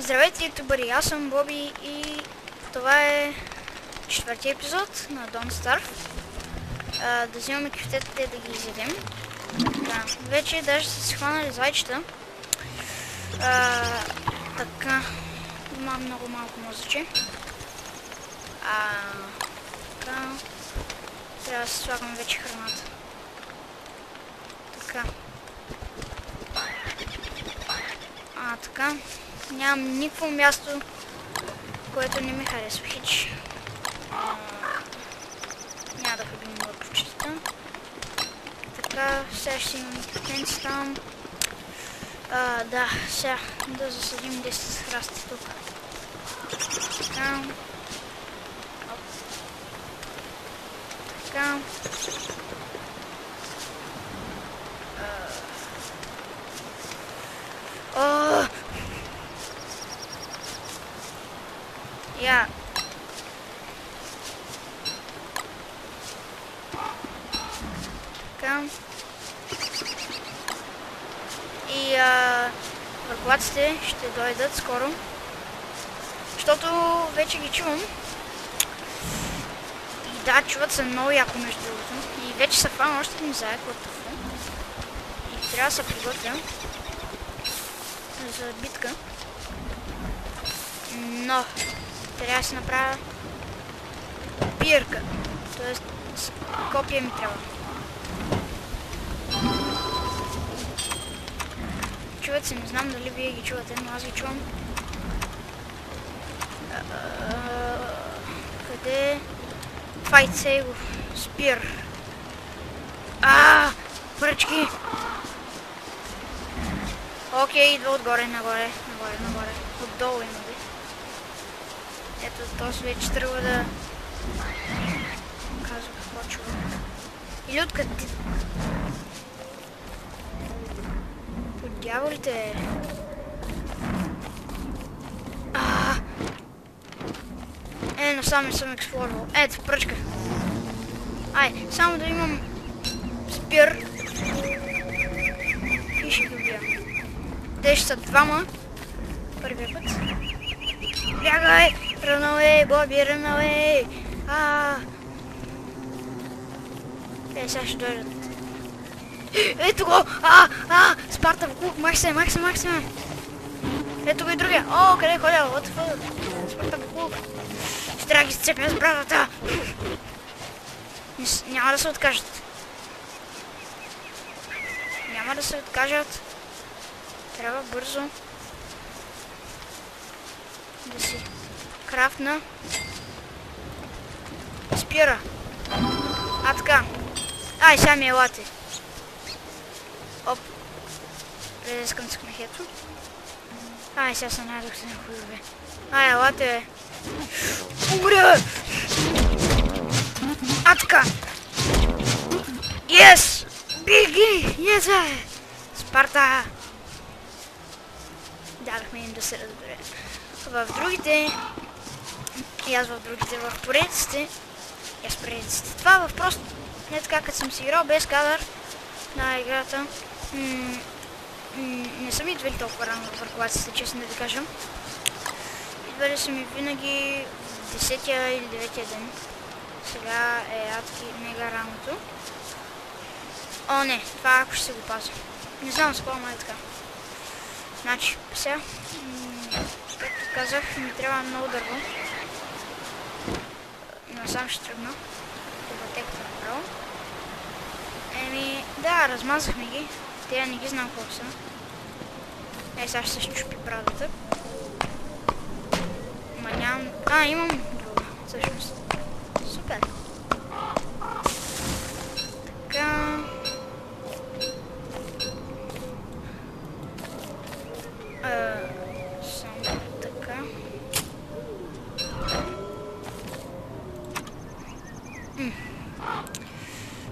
Здравейте, ютубъри, аз съм Боби и това е четвъртия епизод на Don't Starve. Да взимаме кюфтетите да ги изядем. Така, вече даже са си хванали зайчета. Така, има много малко мозъче. Така, трябва да си слагам вече храната. Така. Така. Нямам никакво място, което не ми харесва хич. Няма да ходим мърквчета. Така, сега ще имам кюфтенци там. Да, сега да засадим 10 храсти тук. Така. Така. Я. Така. И върклаците ще дойдат скоро. Защото вече ги чувам. И да, чуват се много яко между другото. И вече са фана още един заек от това. И трябва да се приготвя за битка. Но трябва да си направя пирка. Тоест копия ми трябва. Чуват се, не знам дали вие ги чувате, но аз ги чувам. Къде? Fight say го. Спир. Пръчки! Окей, идва отгоре, нагоре. Отдолу има би. Ето, този вече тръгва да казва какво чува. Или откъде ти? По дяволите. Насам не съм експлорвал. Ето, пръчка. Само да имам спир. И ще ги убия. Те ще са двама. Първия път. Бягай! Рънауей, Боби, рънауей! Те сега ще дойдат. Ето го! Спарта в клуб! Мах се! Ето го и другия! Къде е ходил? What the fuck? Спарта в клуб! Ще трябва да ги сцепим с братата! Няма да се откажат. Няма да се откажат. Трябва бързо да си крафтна спира. Така. Сега ми елате. Оп. Резескам с кмехето. Сега се найдох се на хуйове. Елате, бе. Умря! Така. Yes! Биги! Yes, бе! Спарта! Дадахме им да се разбере. В другите, в поредиците, това в просто, не така като съм си играл без кадър на играта, не съм идвали толкова рано в върклаците, честно да ви кажа. Идвали са ми винаги в 10-я или 9-я ден. Сега е адски мега раното. Не, това ако ще се го пазя. Не знам, спомня е така. Значи, сега, както казах, ми трябва много дърво. Насам ще тръгна. Пътеката направо. Да, размазахме ги. Те не ги знам колко са. Сега ще се щупи брадата. Ма нямам... имам друга, всъщност. Супер. Така... Само така.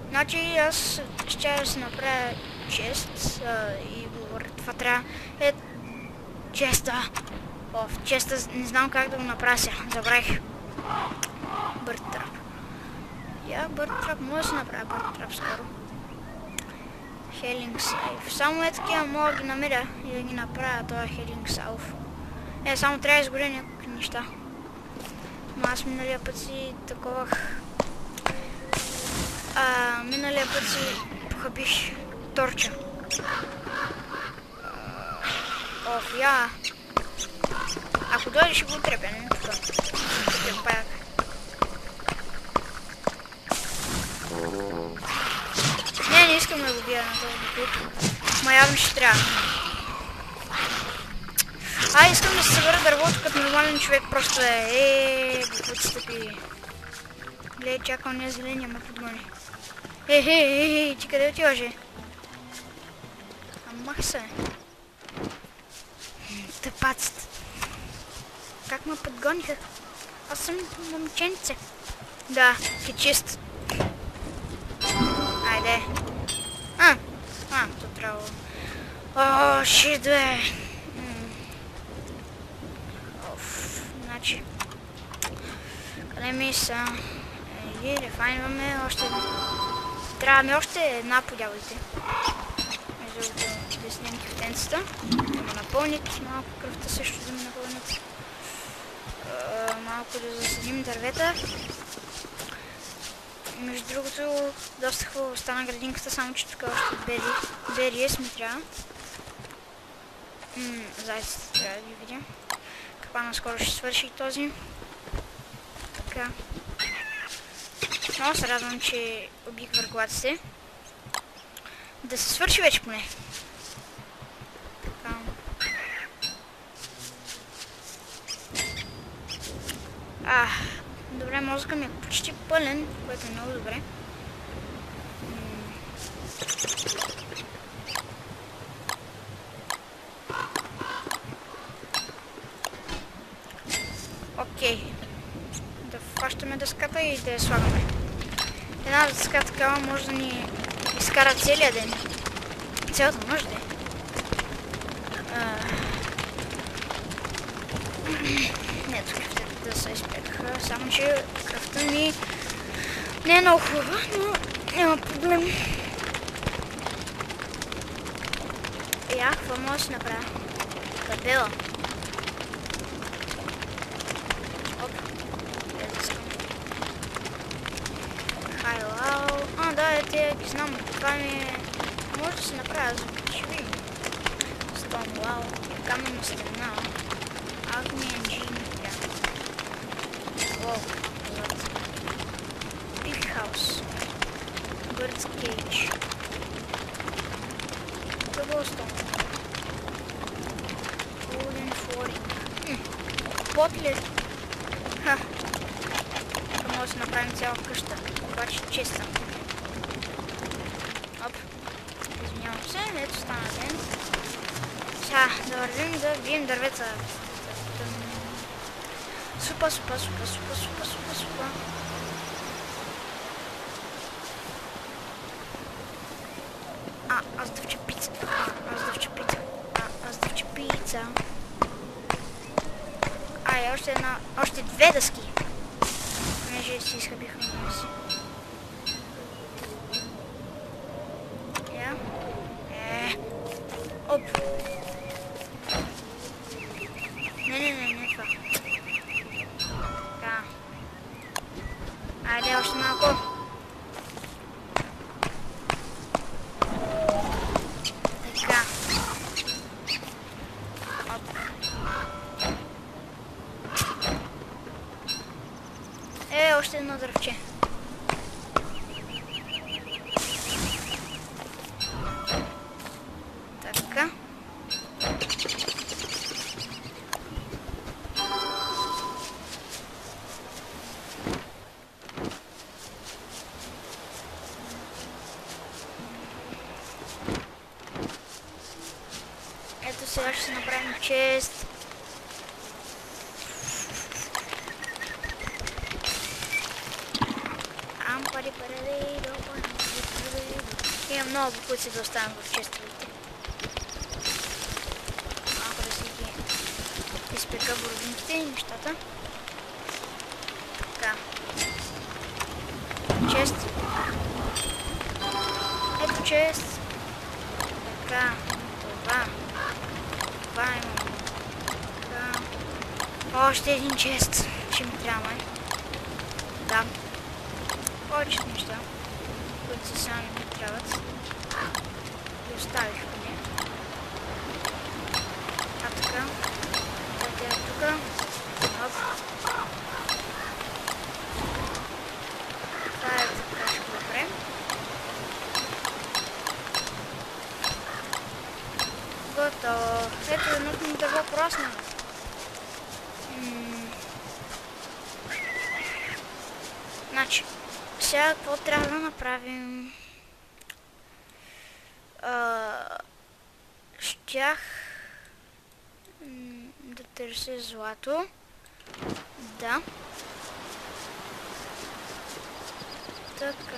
Значи аз ще да си направя чест и говоря, това трябва честа. В честа не знам как да го направя сега, забравих. Бърт трап. Бърт трап, може да си направя бърт трап скоро. Хелинг сейф. Само такива мога да ги намеря и да ги направя този хелинг сейф. Само трябва да изгоря някакви неща. Но аз миналия път си таковах... миналия път си похабих торча. Я. Ако дойде ще го отрепя, не тук. Тук е паяк. Не искам да го бия на този клип. Ма явно ще трябва. Искам да се събера дървото като нормален човек, просто глупът стъпи. Гледай, чакам не зеления ме подгони. Ти къде отиваш? Мах се. Тъпаците. Как ме подгониха? Аз съм момченце. Да, ти чист. Айде. То трябва... Шит, бе. Значи... Къде ми са? Рефайнваме още... Трябва ми още една, подявайте. Между да снем кюфтенцата. Да ме напълнят. Малко кръвта също да ме напълнят. Малко да засадим дървета. Между другото, доста хубаво стана градинката, само че тук още бериес ми трябва. Зайците трябва да ги видим. Капана скоро ще свърши и този. Така. Много се радвам, че убих върглаците. Да се свърши вече поне. Така. Добре, мозъка ми е почти пълен, което е много добре. Окей. Да фащаме дъската и да я слагаме. Една дъска такава може да ни изкара целия ден. Цялата нощ ден. Ето кръвта да се изпекаха, само че кръвта ми не е много хубава, но няма проблем. Какво мога да си направя? Кабела. Хайлау. Да, те ги знам. Това ми е... Може да се направя, ще видим. Стоунлау. Каменна стена. Агни енджин. Лоу. Биг хаус. Бърдс кейдж. Дъбълстоун. Wooden flooring. Пот ли? Може да си направим цяла къща. Обаче чиста. Извинявам се, ето стана ден. Сега да вървим да бием дървеца. Супа. Аз дъвча пица. Още две дъски. Понеже си изхъбиха много си. Оп. Не това. Така. Айде още малко. Така. Оп. Още едно дървче. Така. Ето сега ще си направим чест. Имам много букуци да оставям в честовете. Малко да си ги изпека бородинките и нещата. Така. Чест. Ето чест. Така. Това имам. Така. Още един чест. Ще ми трябва, май. Да. Повечето неща, които са сами ми трябват. И оставих поне. А така. Отида тука. Оп. Това е така ще го направим. Готово. Ето едното ми дърво порасна. Значи, сега какво трябва да направим? Щях да търся злато. Да. Така.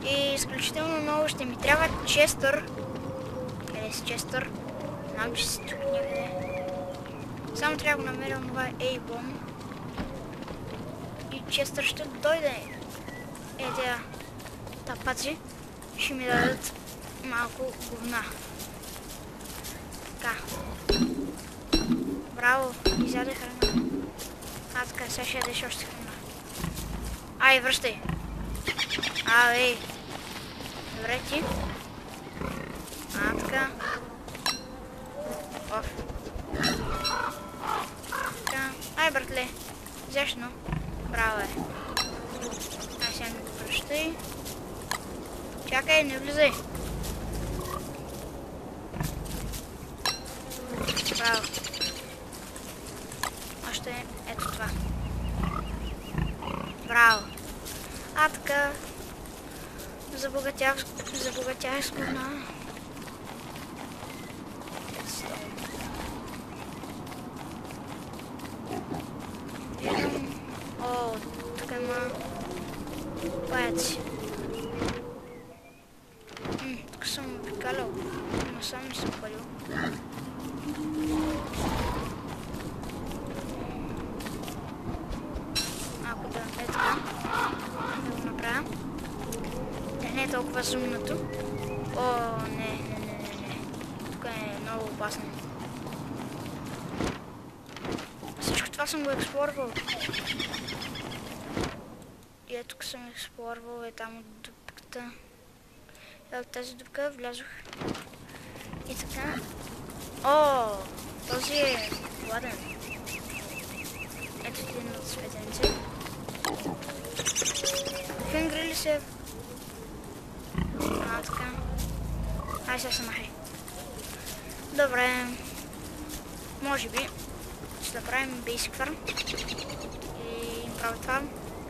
И изключително много ще ми трябва Честър. Къде си Честър? Знам, че си тук някъде. Само трябва да го намеря това Ейбон. И Честър ще дойде. Тя тапаци ще ми дадат малко говна. Така. Браво, изяде храна. Така, сега ще ядеш още храна. Ай, връщай. Ей. Добре ти. Така. Оф. Така. Ай, братле. Взешно. Браво е. Сега ми го връщай. Чакай, не влизай. Браво. Още ето това. Браво. Така. Забогатях с говна. О, тук има паяци. Тук съм обикалял, но сам не съм ходил. Ако да е така, да го направя. Не е толкова зумнато. О, не. Тук е много опасно. Всичко това съм го експлорвал. И тук съм експлорвал, там от дупката. В тази дупка влязох. И така. О, този е гладен. Ето един от светенци. Фингри ли се? Така. Ай, сега се махай. Добре. Може би ще направим Basic Farm. И Improved Farm.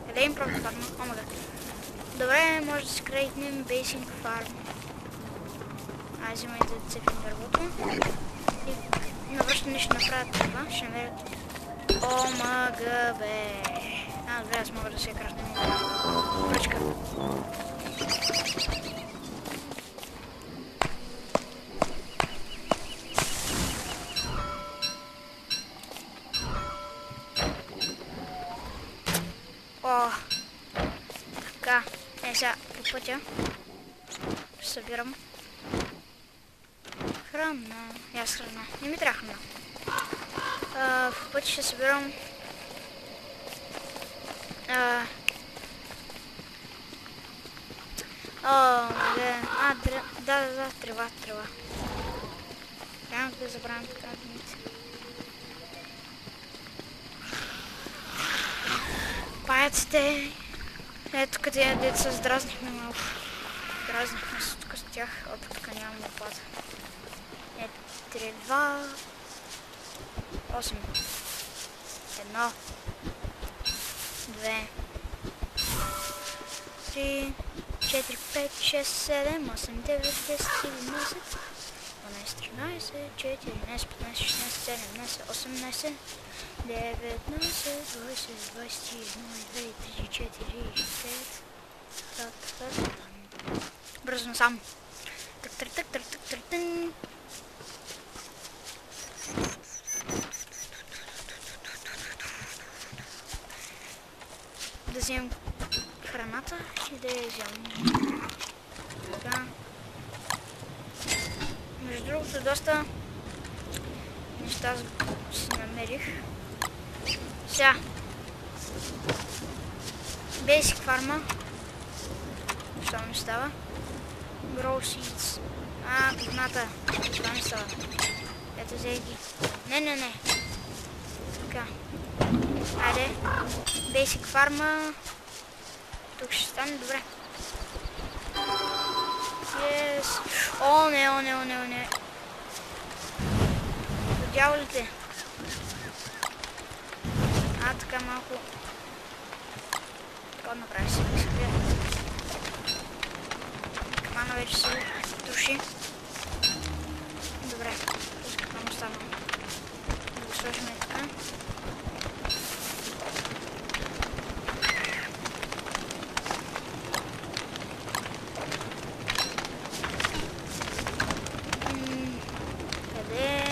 Къде е Improved Farm? Омага. Добре, може да си крейтнем Basic Farm. Ай, взимай да цепим дървото. И навръщане ще направят това. Ще намерят. Омага, бе. Добре, аз мога да се крафтнем. Пръчка. Така, сега по пътя събирам храна. Аз храна. Не ми трябва храна. В пътя ще събирам да, трева. Трябва да забравям така думите. Паяците. Ето къде деца се здразнихме малко. Дразнихме се тук с тях. Тук нямам лопата. Трева. 8. 1. 2. 3. 4, 5, 6, 7, 8, 9, 10, 11, 12, 13, 14, 15, 16, 17, 18, 19, 20, 21, 22, 23, 4, 5. Бързо насам. Тък. да вземем храната и да я вземем. Така. Между другото, доста неща си намерих. Сега. Basic фарма. Що ми става? Grow seeds. Кухната. Това ми става. Ето взех ги. Не. Така. Айде. Basic фарма. Тук ще стане добре. Yes. О, не. До дяволите. Така малко. Така направи си. Камана вече се туши. Добре. Тук какво остана. Да го сложим и така. Къде?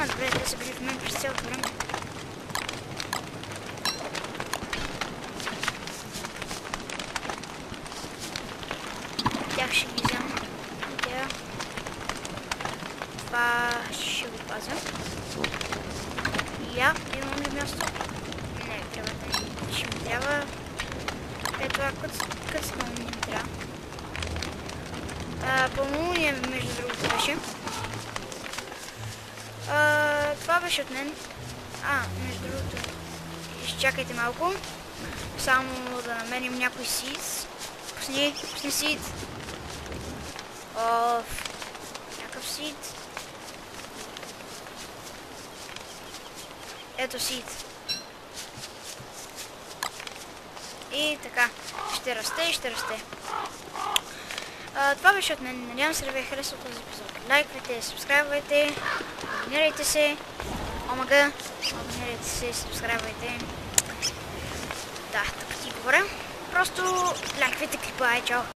Добре, те са били в мен през цялото време. Тях ще ги взема. Това ще го пазя. Имам ли място? Не, трябва да ще ми трябва. Ето това къцно ми не трябва. Пълнолуние между другото беше. Това беше от мен. Между другото. Изчакайте малко. Само да намерим някой сид. Пусни сид. Някакъв сид. Ето сид. И така. Ще расте. Това беше от мен. Надявам се да ви е харесал този епизод. Лайквайте, сабскрайбвайте, абонирайте се. Абонирайте се, сабскрайбвайте. Да, така ти говоря. Просто лайквайте клипа. Чао!